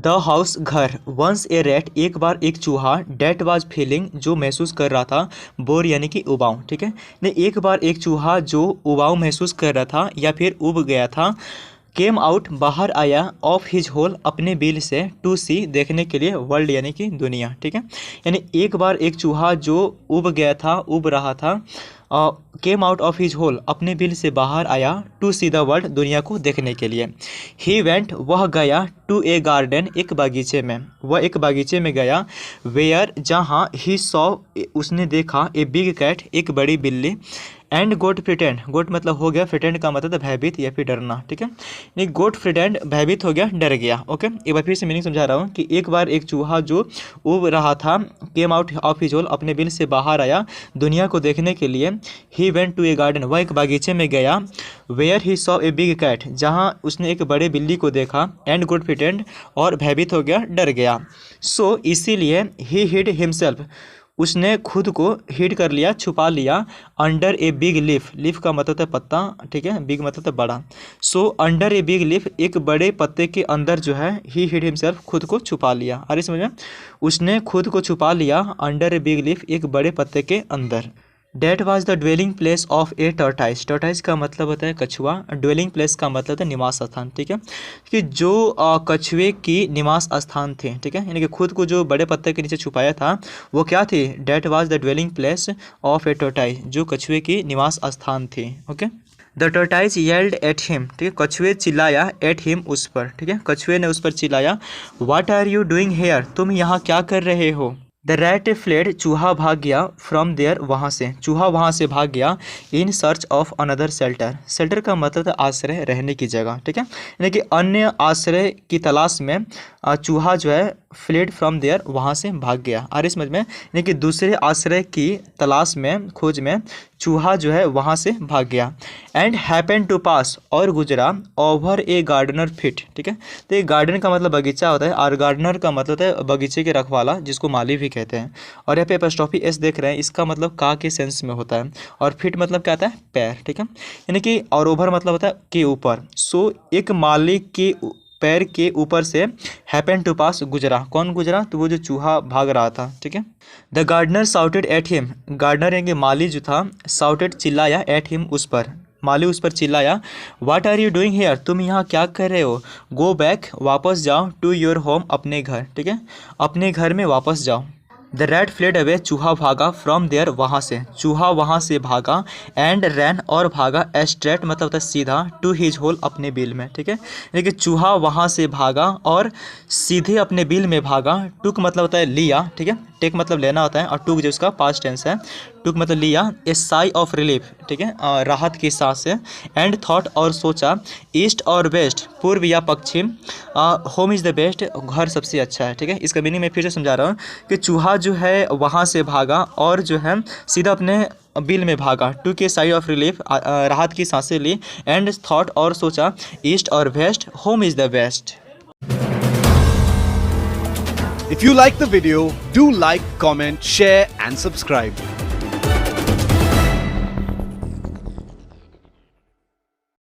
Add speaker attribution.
Speaker 1: The house घर, once a rat एक बार एक चूहा, डेट वाज फीलिंग जो महसूस कर रहा था, बोर यानी कि उबाऊ, ठीक है। नहीं, एक बार एक चूहा जो उबाऊ महसूस कर रहा था या फिर उब गया था, केम आउट बाहर आया, ऑफ हिज होल अपने बिल से, टू सी देखने के लिए, वर्ल्ड यानी कि दुनिया, ठीक है। यानी एक बार एक चूहा जो उब गया था, उब रहा था, came out of his hole अपने बिल से बाहर आया, टू सी द वर्ल्ड दुनिया को देखने के लिए। ही वेंट वह गया, टू ए गार्डन एक बागीचे में, वह एक बागीचे में गया, वेयर जहाँ, ही सॉ उसने देखा, ए बिग कैट एक बड़ी बिल्ली, एंड गोट प्रिटेंड, गोट मतलब हो गया, प्रिटेंड का मतलब भयभीत या फिर डरना, ठीक है। नहीं, गोट प्रिटेंड भयभीत हो गया, डर गया, ओके। एक बार फिर से मीनिंग समझा रहा हूँ कि एक बार एक चूहा जो उब रहा था, came out of his hole अपने बिल से बाहर आया दुनिया को देखने के लिए। He went to a garden वह एक बागीचे में गया, where he saw a big cat जहाँ उसने एक बड़े बिल्ली को देखा, एंड गोट प्रिटेंड और भयभीत हो गया, डर गया। सो इसीलिए ही हिड हिमसेल्फ उसने खुद को हिड कर लिया, छुपा लिया, under a big leaf, leaf का मतलब है पत्ता, ठीक है, बिग मतलब है बड़ा। So under a big leaf एक बड़े पत्ते के अंदर जो है, ही हिड हिमसेल्फ खुद को छुपा लिया। अरे समझ में, उसने खुद को छुपा लिया अंडर ए बिग लीफ एक बड़े पत्ते के अंदर। That was the dwelling place of a tortoise, tortoise का मतलब होता है कछुआ, ड्वेलिंग प्लेस का मतलब है निवास स्थान, ठीक है, कि जो कछुए की निवास स्थान थे, ठीक है, यानी कि खुद को जो बड़े पत्ते के नीचे छुपाया था वो क्या थी, that was the dwelling place of a tortoise, जो कछुए की निवास स्थान थी, okay. The tortoise yelled at him, ठीक है, कछुए चिल्लाया, एट हिम उस पर, ठीक है, कछुए ने उस पर चिल्लाया, what are you doing here तुम यहाँ क्या कर रहे हो। द रैट फ्लेड चूहा भाग गया, फ्रॉम देयर वहाँ से, चूहा वहाँ से भाग गया, in search of another shelter, shelter का मतलब है आश्रय, रहने की जगह, ठीक है, यानी कि अन्य आश्रय की तलाश में चूहा जो है फ्लेड फ्रॉम देयर वहाँ से भाग गया। अरे समझ में, यानी कि दूसरे आश्रय की तलाश में, खोज में चूहा जो है वहाँ से भाग गया। एंड हैपन टू पास और गुजरा, ओवर ए गार्डनर फिट, ठीक है, तो ये गार्डन का मतलब बगीचा होता है और गार्डनर का मतलब है बगीचे के रखवाला, जिसको माली भी कहते हैं। और यहाँ पे एपॉस्ट्रोफी एस देख रहे हैं, इसका मतलब का के सेंस में होता है, और फिट मतलब क्या आता है, पैर, ठीक है, यानी कि, और ओवर मतलब होता है के ऊपर। सो एक माली के पैर के ऊपर से हैपन टू पास गुजरा, कौन गुजरा, तो वो जो चूहा भाग रहा था, ठीक है। The gardener shouted at him, gardener यानी माली जो था, साउटेड चिल्लाया, एट हिम उस पर, माली उस पर चिल्लाया, what are you doing here तुम यहाँ क्या कर रहे हो, गो बैक वापस जाओ, टू योर होम अपने घर, ठीक है, अपने घर में वापस जाओ। द रैट फ्लेड अवे चूहा भागा, फ्रॉम देयर वहाँ से, चूहा वहाँ से भागा, एंड रैन और भागा, स्ट्रेट मतलब होता है सीधा, टू हिज होल अपने बिल में, ठीक है, यानी कि चूहा वहाँ से भागा और सीधे अपने बिल में भागा। टुक मतलब होता है लिया, ठीक है, टेक मतलब लेना होता है, और टुक जो उसका पास्ट टेंस है, टुक मतलब लिया, ए साई ऑफ रिलीफ, ठीक है, राहत की सांस से, एंड थॉट और सोचा, ईस्ट और वेस्ट पूर्व या पश्चिम, होम इज़ द बेस्ट घर सबसे अच्छा है, ठीक है। इसका मीनिंग मैं फिर से समझा रहा हूँ कि चूहा जो है वहाँ से भागा और जो है सीधा अपने बिल में भागा, टू के साइड ऑफ रिलीफ राहत की सांसें ली, एंड थॉट और सोचा, east or west home is the best.
Speaker 2: If you like the video, do like, comment, share and subscribe.